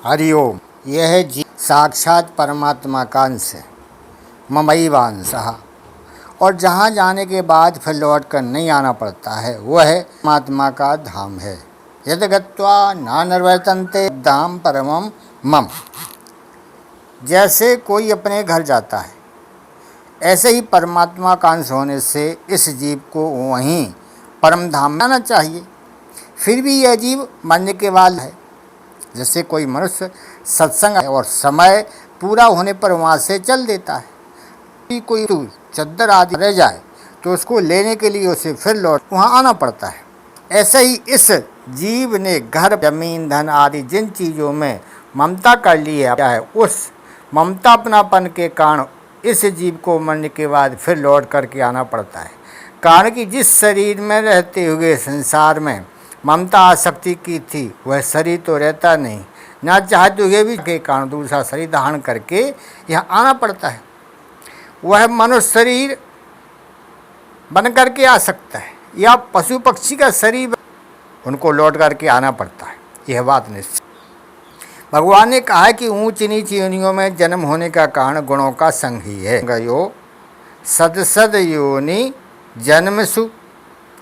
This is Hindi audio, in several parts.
हरिओम। यह जीव साक्षात परमात्मा का अंश है, ममैवांशः, और जहाँ जाने के बाद फिर लौट कर नहीं आना पड़ता है वह परमात्मा का धाम है। यद गत्वा न निर्वर्तन्ते धाम परमम मम। जैसे कोई अपने घर जाता है, ऐसे ही परमात्मा का अंश होने से इस जीव को वहीं परम धाम में आना चाहिए। फिर भी यह जीव मरने के बाद है। जैसे कोई मनुष्य सत्संग और समय पूरा होने पर वहाँ से चल देता है। कोई चद्दर आदि रह जाए तो उसको लेने के लिए उसे फिर लौट वहाँ आना पड़ता है। ऐसे ही इस जीव ने घर, जमीन, धन आदि जिन चीज़ों में ममता कर ली है, उस ममता अपनापन के कारण इस जीव को मरने के बाद फिर लौट करके आना पड़ता है। कारण कि जिस शरीर में रहते हुए संसार में ममता आसक्ति की थी वह शरीर तो रहता नहीं, ना चाहते हुए भी के कारण दूसरा शरीर धारण करके यहाँ आना पड़ता है। वह मनुष्य शरीर बन करके आ सकता है या पशु पक्षी का शरीर, उनको लौट करके आना पड़ता है। यह बात निश्चित। भगवान ने कहा है कि ऊंच नीच योनियों में जन्म होने का कारण गुणों का संग ही है। गयो सद योनि जन्मसु,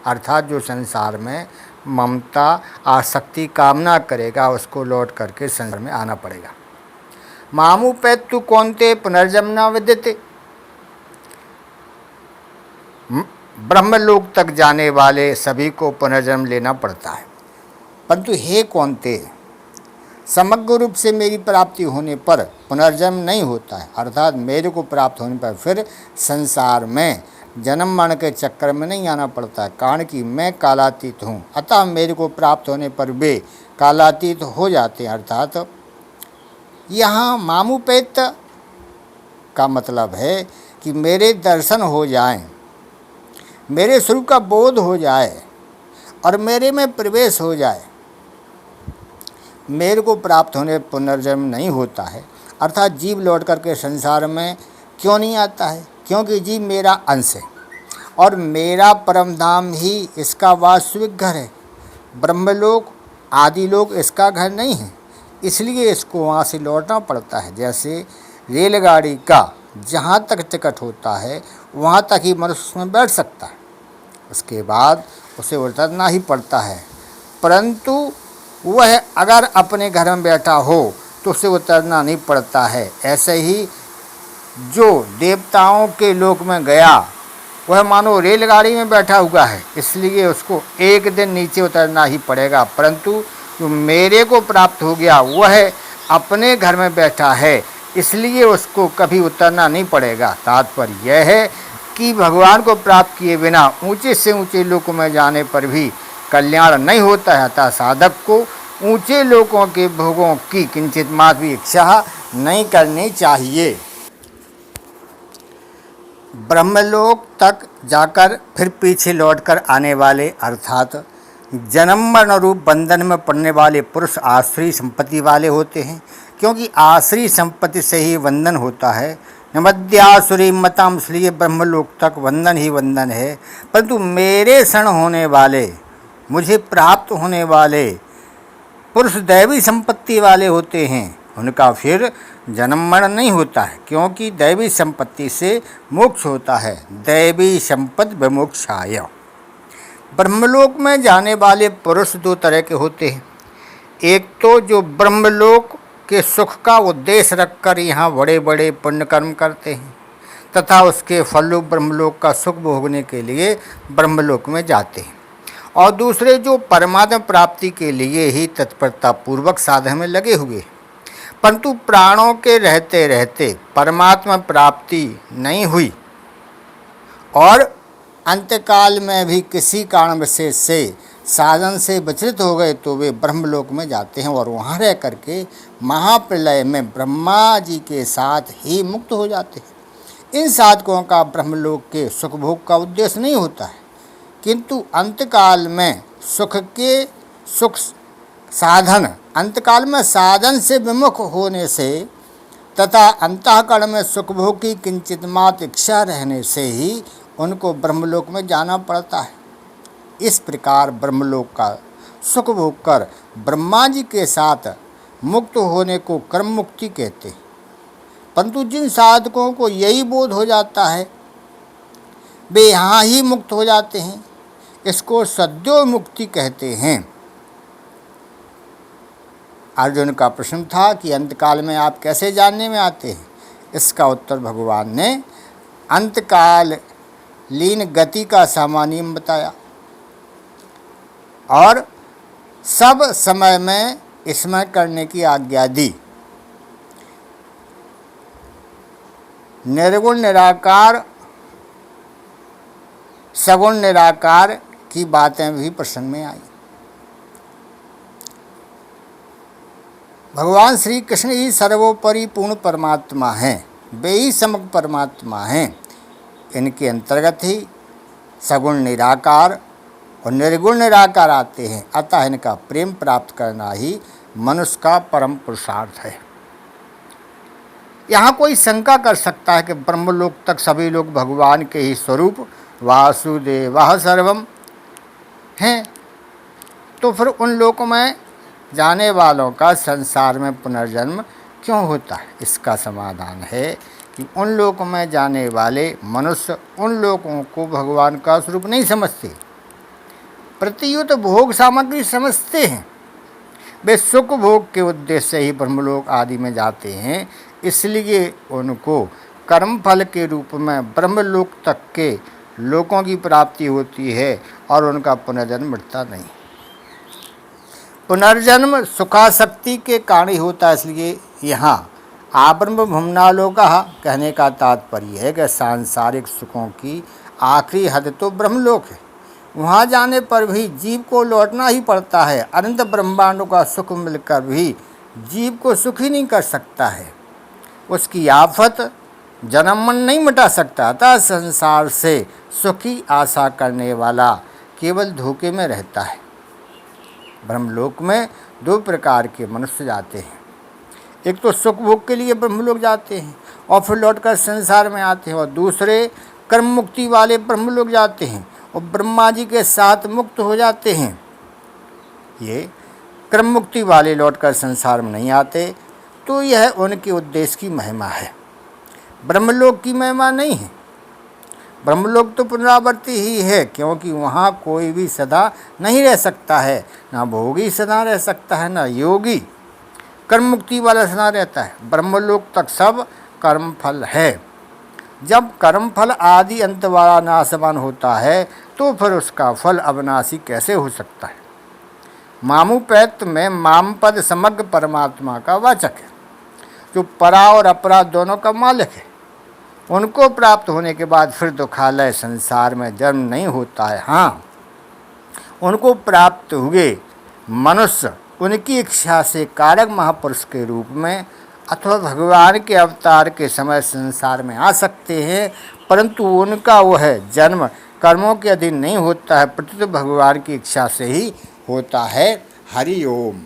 अर्थात जो संसार में ममता आसक्ति कामना करेगा उसको लौट करके संसार में आना पड़ेगा। मामुपेत्तु कौन्ते पुनर्जन्म न विद्यते। ब्रह्मलोक तक जाने वाले सभी को पुनर्जन्म लेना पड़ता है, परंतु हे कौन्ते, समग्र रूप से मेरी प्राप्ति होने पर पुनर्जन्म नहीं होता है। अर्थात मेरे को प्राप्त होने पर फिर संसार में जन्म मरण के चक्कर में नहीं आना पड़ता है। कारण कि मैं कालातीत हूँ, अतः मेरे को प्राप्त होने पर वे कालातीत हो जाते हैं। अर्थात यहाँ मामुपेत का मतलब है कि मेरे दर्शन हो जाएं, मेरे स्वरूप का बोध हो जाए और मेरे में प्रवेश हो जाए, मेरे को प्राप्त होने पुनर्जन्म नहीं होता है। अर्थात जीव लौट करके संसार में क्यों नहीं आता है? क्योंकि जीव मेरा अंश है और मेरा परम धाम ही इसका वास्तविक घर है। ब्रह्मलोक आदि लोक इसका घर नहीं है, इसलिए इसको वहाँ से लौटना पड़ता है। जैसे रेलगाड़ी का जहाँ तक टिकट होता है वहाँ तक ही मनुष्य उसमें बैठ सकता है, उसके बाद उसे उतरना ही पड़ता है। परंतु वह अगर अपने घर में बैठा हो तो उसे उतरना नहीं पड़ता है। ऐसे ही जो देवताओं के लोक में गया वह मानो रेलगाड़ी में बैठा हुआ है, इसलिए उसको एक दिन नीचे उतरना ही पड़ेगा। परंतु जो मेरे को प्राप्त हो गया वह अपने घर में बैठा है, इसलिए उसको कभी उतरना नहीं पड़ेगा। तात्पर्य यह है कि भगवान को प्राप्त किए बिना ऊंचे से ऊंचे लोकों में जाने पर भी कल्याण नहीं होता है। अतः साधक को ऊंचे लोकों के भोगों की किंचित मात्र भी इच्छा नहीं करनी चाहिए। ब्रह्मलोक तक जाकर फिर पीछे लौटकर आने वाले अर्थात जन्म मरण रूप बंधन में पड़ने वाले पुरुष आश्रय संपत्ति वाले होते हैं, क्योंकि आश्रय संपत्ति से ही बंधन होता है। नमद्यासुरी मताम, इसलिए ब्रह्मलोक तक बंधन ही बंधन है। परंतु मेरे शरण होने वाले, मुझे प्राप्त होने वाले पुरुष दैवी संपत्ति वाले होते हैं, उनका फिर जन्म मरण नहीं होता है, क्योंकि दैवी संपत्ति से मोक्ष होता है। दैवी संपत्ति विमोक्षाय। ब्रह्मलोक में जाने वाले पुरुष दो तरह के होते हैं। एक तो जो ब्रह्मलोक के सुख का उद्देश्य रखकर यहाँ बड़े बड़े पुण्य कर्म करते हैं तथा उसके फलरूप ब्रह्मलोक का सुख भोगने के लिए ब्रह्मलोक में जाते हैं, और दूसरे जो परमात्मा प्राप्ति के लिए ही तत्परता पूर्वक साधन में लगे हुए, परंतु प्राणों के रहते रहते परमात्मा प्राप्ति नहीं हुई और अंतकाल में भी किसी कारण विशेष से साधन से विचलित हो गए तो वे ब्रह्मलोक में जाते हैं और वहाँ रह करके महाप्रलय में ब्रह्मा जी के साथ ही मुक्त हो जाते हैं। इन साधकों का ब्रह्मलोक के सुख भोग का उद्देश्य नहीं होता है, किंतु अंतकाल में सुख साधन, अंतकाल में साधन से विमुख होने से तथा अंतःकरण में सुख भोग की किंचित मात्र इच्छा रहने से ही उनको ब्रह्मलोक में जाना पड़ता है। इस प्रकार ब्रह्मलोक का सुख भोग कर ब्रह्मा जी के साथ मुक्त होने को कर्म मुक्ति कहते हैं। परंतु जिन साधकों को यही बोध हो जाता है वे यहाँ ही मुक्त हो जाते हैं, इसको सद्यो मुक्ति कहते हैं। अर्जुन का प्रश्न था कि अंतकाल में आप कैसे जानने में आते हैं। इसका उत्तर भगवान ने अंतकाल लीन गति का सामान्य बताया और सब समय में स्मरण करने की आज्ञा दी। निर्गुण निराकार सगुण निराकार की बातें भी प्रसंग में आई। भगवान श्री कृष्ण ही सर्वोपरि पूर्ण परमात्मा हैं, वे ही समग्र परमात्मा हैं। इनके अंतर्गत ही सगुण निराकार और निर्गुण निराकार आते हैं। अतः इनका प्रेम प्राप्त करना ही मनुष्य का परम पुरुषार्थ है। यहाँ कोई शंका कर सकता है कि ब्रह्मलोक तक सभी लोग भगवान के ही स्वरूप वासुदेवः सर्वम हैं, तो फिर उन लोकों में जाने वालों का संसार में पुनर्जन्म क्यों होता है। इसका समाधान है कि उन लोकों में जाने वाले मनुष्य उन लोगों को भगवान का स्वरूप नहीं समझते, प्रत्युत भोग सामग्री समझते हैं। वे सुख भोग के उद्देश्य से ही ब्रह्मलोक आदि में जाते हैं, इसलिए उनको कर्मफल के रूप में ब्रह्मलोक तक के लोगों की प्राप्ति होती है और उनका पुनर्जन्म मिटता नहीं। पुनर्जन्म सुखासक्ति के कारण ही होता है, इसलिए यहाँ आब्रह्म भुवनालोकः कहने का तात्पर्य है कि सांसारिक सुखों की आखिरी हद तो ब्रह्मलोक है। वहाँ जाने पर भी जीव को लौटना ही पड़ता है। अनंत ब्रह्मांडों का सुख मिलकर भी जीव को सुखी नहीं कर सकता है, उसकी आफत जन्म मन नहीं मिटा सकता। अतः संसार से सुखी आशा करने वाला केवल धोखे में रहता है। ब्रह्मलोक में दो प्रकार के मनुष्य जाते हैं, एक तो सुख भोग के लिए ब्रह्मलोक जाते हैं और फिर लौटकर संसार में आते हैं, और दूसरे कर्म मुक्ति वाले ब्रह्मलोक जाते हैं और ब्रह्मा जी के साथ मुक्त हो जाते हैं। ये कर्म मुक्ति वाले लौटकर संसार में नहीं आते, तो यह उनके उद्देश्य की महिमा है, ब्रह्मलोक की महिमा नहीं है। ब्रह्मलोक तो पुनरावर्ती ही है, क्योंकि वहाँ कोई भी सदा नहीं रह सकता है, ना भोगी सदा रह सकता है, ना योगी। कर्म मुक्ति वाला सदा रहता है। ब्रह्मलोक तक सब कर्मफल है। जब कर्मफल आदि अंत वाला नाशवान होता है तो फिर उसका फल अविनाशी कैसे हो सकता है। मामुपैत में माम पद समग्र परमात्मा का वाचक है, जो परा और अपरा दोनों का मालिक है। उनको प्राप्त होने के बाद फिर दुखालय संसार में जन्म नहीं होता है। हाँ, उनको प्राप्त हुए मनुष्य उनकी इच्छा से कारक महापुरुष के रूप में अथवा भगवान के अवतार के समय संसार में आ सकते हैं, परंतु उनका वह जन्म कर्मों के अधीन नहीं होता है, प्रत्युत भगवान की इच्छा से ही होता है। हरि ओम।